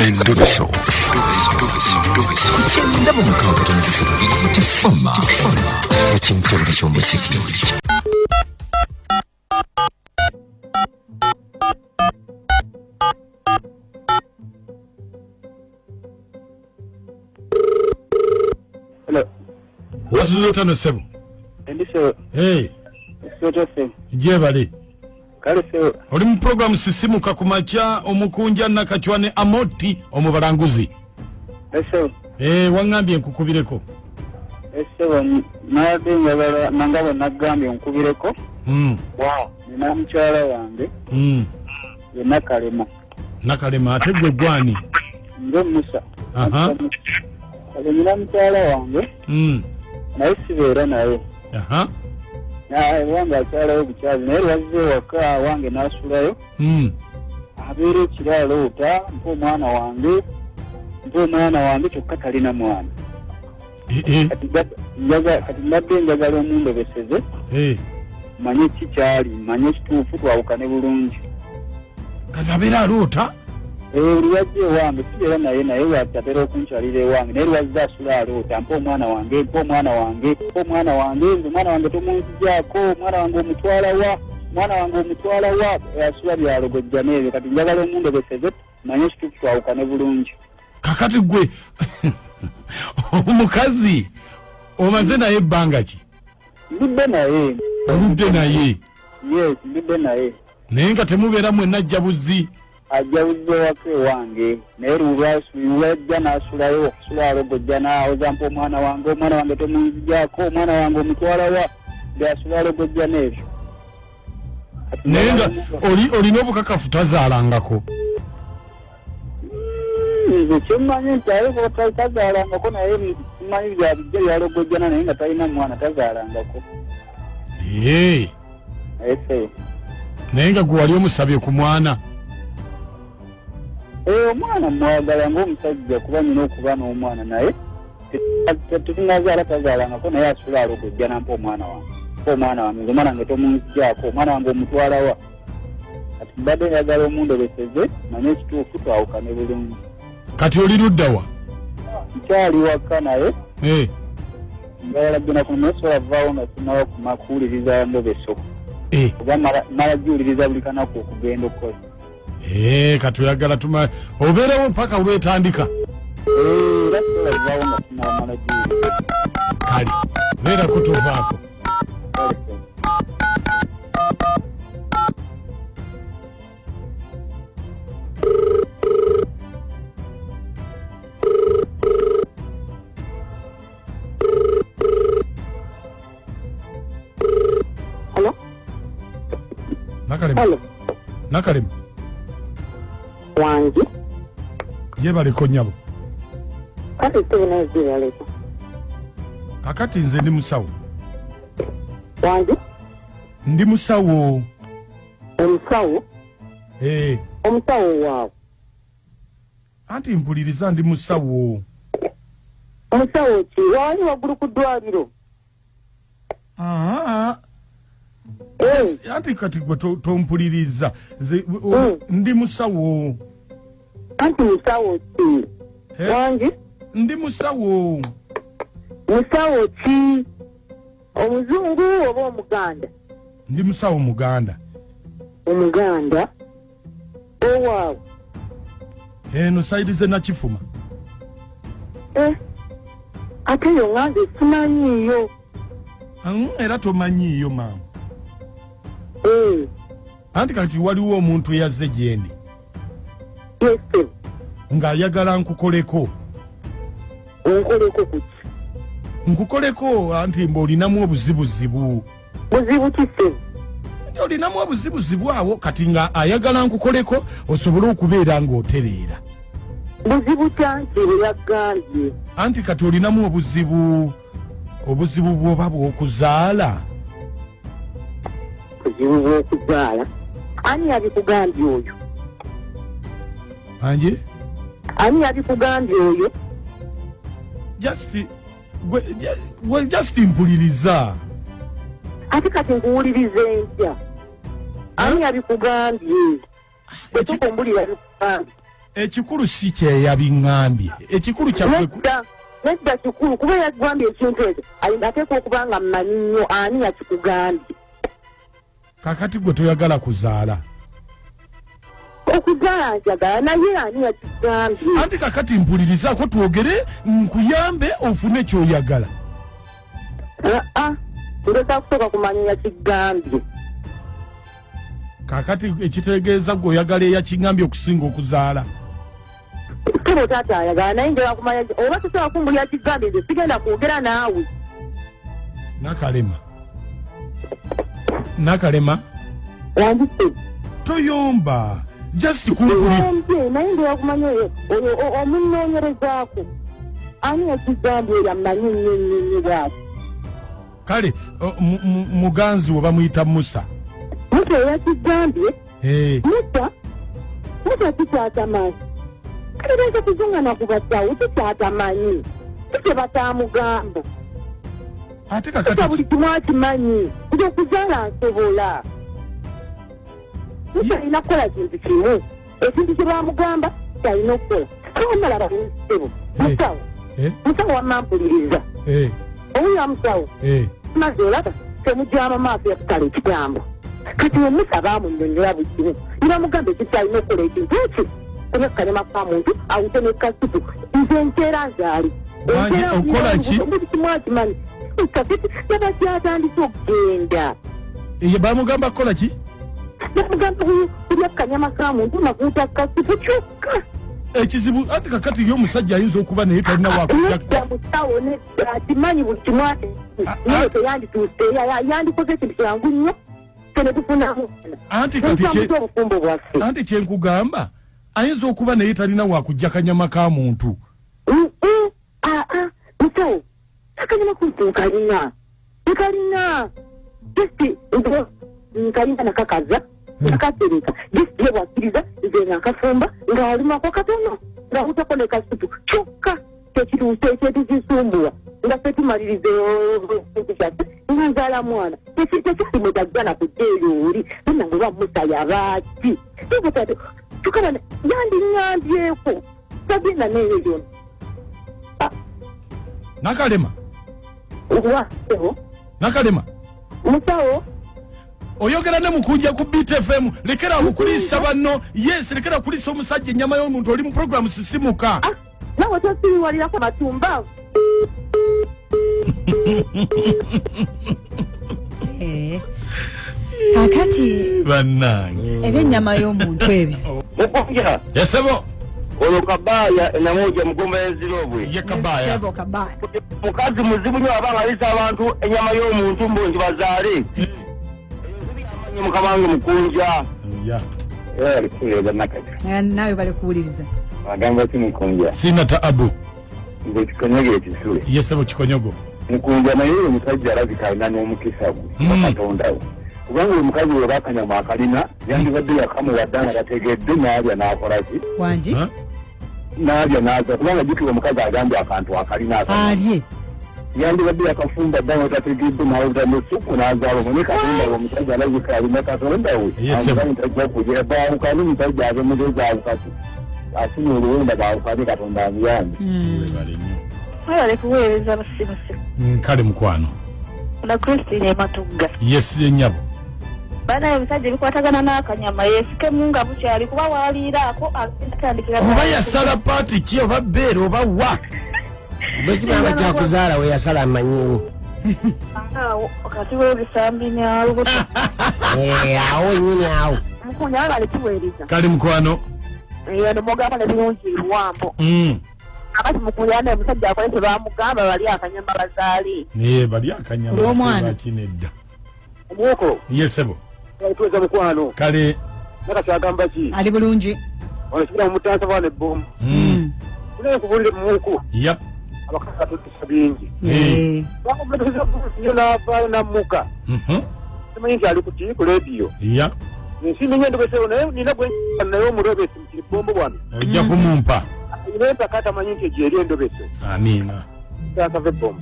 Endobeso. Kugenda mu mukabatu n'ekifo tefama ekintu eky'omuziki. Hello. Wasuzo no sebo. Endiso. Hey. Soto se. Je bali. Kale se. Oli mu program sisimuka kumacha omukunja nakachwane Amoti omubalanguzi. Ese. Wangambye nkukubireko. Ese nade ngabala nangaba nagambye nkubireko. Wow. Nina mchala wange. Ye nakalema. Nakalema ate gwe gwani. Ndio Musa. Aha. Nina mchala wange. Naye sibeera naye. Aha. Wange akyalayo obukyali naye lwazze waka wange n'asulayo. Abeera ekiraalo ota mpa omwana wange kyokka talina mwana. Kati mbadde njagala omundobeseze. Manye kikyali, manye ekituufu twawukane bulungi. Kati abeera aloota? Lwazze ewange sibeera naye watatera okunkyalira ewange naye lwazze asula aloota mpa omwana wange nze omwana wange tomunzijaako omwana wange omutwala wa asula byalogojja n'ebyo kati njagala omundobeseze manye ekituufu twawukane bulungi. Kakati gwe omukazi omaze naye ebbanga ki? Mbudde naye. Oludde naye? Yes, mbudde naye. Naye nga temubeera mwenna ajjabuzi? Ajjabuzi waka ewange naye lwajja n'asulayo okusula alogojja n'awoza mpa omwana wange tomunzijaako omwana wange omutwala wa byasula alogojja n'ebyo. Naye nga olina obukakafu tazaalangako? Nze kyemmanyi nti ayeko tazaalangako naye mmanyi byabijja byalogojjana naye nga talina mwana tazaalangako. Ese. Naye nga gwe wali omusabye ku mwana? Omwana mwagala ng'omusajja kuba nina okuba n'omwana naye tetunazaala tazaalangako naye asula alogojja nampa omwana wange omwana wange tomunzijaako omwana wange omutwala wa kati mbadde njagala omundobeseze manye ekituufu twawukane bulungi. Kati oli ludda wa? Nkyali waka naye njagala genda kunasobola vaawo nga sinawa kuwuliriza ndobeso oba mala giwuliriza buli kanaku okugenda okukola. Kati oyagala obeerewo mpaka olwetandika? Era sobola vaawo nga sinawa mala giwuliriza. Kale beera kutuvaako. Nakalimu. Wangi. Ye baliko nyabo. Kati tuna zibaleko. Kakati nze ndi musawo. Wangi. Ndi musawo. Omusawo? Omusawo waawo. Anti mpuliriza ndi musawo. Omusawo ki? Wali waggulu ku ddwaliro? Anti kati gwe tompuliriza. Ndi musawo. Anti musawo ki? Wangi? Ndi musawo. Musawo ki? Omuzungu oba Omuganda? Ndi musawo Muganda. Omuganda? Owaawo? No sayidize Nakifuma. Ate yo ngange simanyiiyo. Era tomanyiiyo maama. Anti kati waliwo omuntu eyazze gyendi. Yes. Ng'ayagala nkukoleko. Onkoleko kuki? Nkukoleko anti mbolinamu obuzibuzibu. Buzibu ki se? Olinamu obuzibuzibu awo kati nga ayagala nkukoleko osobole okubeera ng'otereera. Buzibu kyanki bwe yagambye? Anti kati olinamu obuzibu bwoba bw'okuzaala. Buzibu bw'okuzaala? Ani yabikugambye oyo? Anje? Ani yabikugambye oyo? Just mpuliriza. Ate kati nkuwulirize ntya? Ani yabikugambye? Bwe tukumbulira bikugambye. ekikulu si kyeyabingambye ekikulu kyakwe nedda kikulu kuba yagambye ekintu ekyo ateeka okuba nga mmanyi nnyo ani yakikugambye. kakati gwe toyagala kuzaala okuzaala njagala naye ani yakigambye. anti kakati mpulirizaako twogere nkuyambe ofune kyoyagala. ndeka kusooka kumanya yakigambye. kakati ekitegeeza gwe oyagala eyakigambye okusinga okuzaala. kebo taata ayagala naye njagala kumanya oba tosobola kumbuli yakigambye nze sigenda kwogera naawe. nakalema wandise toyomba just kumbuli naye njagala kumanya oyo omunoonyerezaako ani yakigambye oyo amanyi nnyo bwati. kale muganzi we bamuyita Musa. Musa yakigambye Musa kikyatamanyi kale leka tuzungana ku basawo kikyatamanyi kike batamugamba ate kakati buli kimu akimanyi nti okuzaala nsobola. Musa alina kukola kintu kimu ekintu kye bamugamba kyalina okukola. Kamala bamusebo musawo wamampuliriza owuya musawo maze olaba temujama maaso yakutala ekigambo kati Musa bamunyonyola buli kimu nibamugamba ekiti alina okukola ekintu ekyo kuba kalema kwa muntu awute nekasupu nze nkeera nzaali okola ki buli kimu akimanyi kakati yabakyatandise okugenda bamugamba kukola ki bamugamba kulya kanyama ka muntu nakuuta kasupu kyokka. ekizibu ati kakati y'omusajja ayinza okuba naye talina wakudda musawo nedda akimanyi buli kimu ate naye teyandituuse yandikoze ekintu kyangu nnyo tenetufunamu obufumbo bwaffe. anti kyenkugamba ayinza okuba naye talina wakujja kanyama ka muntu. musawo akanyama kuntu nkalina just nkalina nakakaza nakatereka just ye bwakkiriza nze nakafumba nga walimako katono nga utako ne kasupu kyokka tekituuse ekyetukisumbuwa nga ffe tumalirize kyaffe nga nzaala mwana tekyali mwetagana kudda eyo oli nange oba Musa yabaaki ebotate tukaba yandiŋŋambyeko sagenda neeyo yona nakalema musawo oyogera ne mukunja ku BTFM lekera okukulisa banno yes lekera kulisa omusajja ennyama y'omuntu oli mu program sisimuka nawe tosiwalirako matumba kakati bannange ebyennyama y'omuntu ebyo mukunja yesebo oyo Kabaaya enamoja Mugomezirobwe ye Kabaaya mukazi muzibu nnyo abanga alisa abantu ennyama y'omuntu mbungi bazaale mukabange mukunja alikuwuliriza nakati nawe balikuwuliriza agamba ki mukunja sina taabu nze kikonyogo ekisule yesebo kikonyogo mukunja naye oyo omusajja alabika alina n'omukisa gwe katondawo kubanga oyo mukazi we bakanyama akalina yandibadde yakamuwadde nga tategedde n'alya n'akola ki wandi n'alya n'aza kubanga jjukira omukazi agambye akantu akalina alye yandibadde yakafumba dda nga tategedde n'awuza n'essupu n'azaala omune katonda we omusajja alabika alina katonda we tajja kugira baawukani omusajja ave muzezaawukati asina oluwenda baawukani katonda amuyambe alekuweereza basimusimu kale mukwano na Christine Ematugga yes ennyabo bana ebisajja bikwatagana n'akanyama yeefikemu nga bukyali kuba waaliiraako atandikira oba yasala paati ki oba bbeere oba wa bwekibanga kyakuzaala we yasala amanyiwo awo kati weebisambi n'alubuto awo nyini awo mukunya aba alituweereza kale mukwano eno mugamba ne birungi luwambo akati mukunya naye omusajja akolese bamugamba bali akanyama bazaali bali akanyama omwana kinedda omuoko yesebo tuweza mukwano kale nakakyagamba ki ali bulungi onasikira mumutansa baana ebbomu kunaye kubulire mumuuku yap abakazi atudisa bingi bakumeteyo n'avaayo nammuka simanyi nti ali kuki ku lediyo yap ensimbi nye ndobesewo naye nina gwe naye omulobesi mukiri bombo bwano ojja kumumpa ina empaka atamanyi nti egyeri endobese amiina tansava ebbomu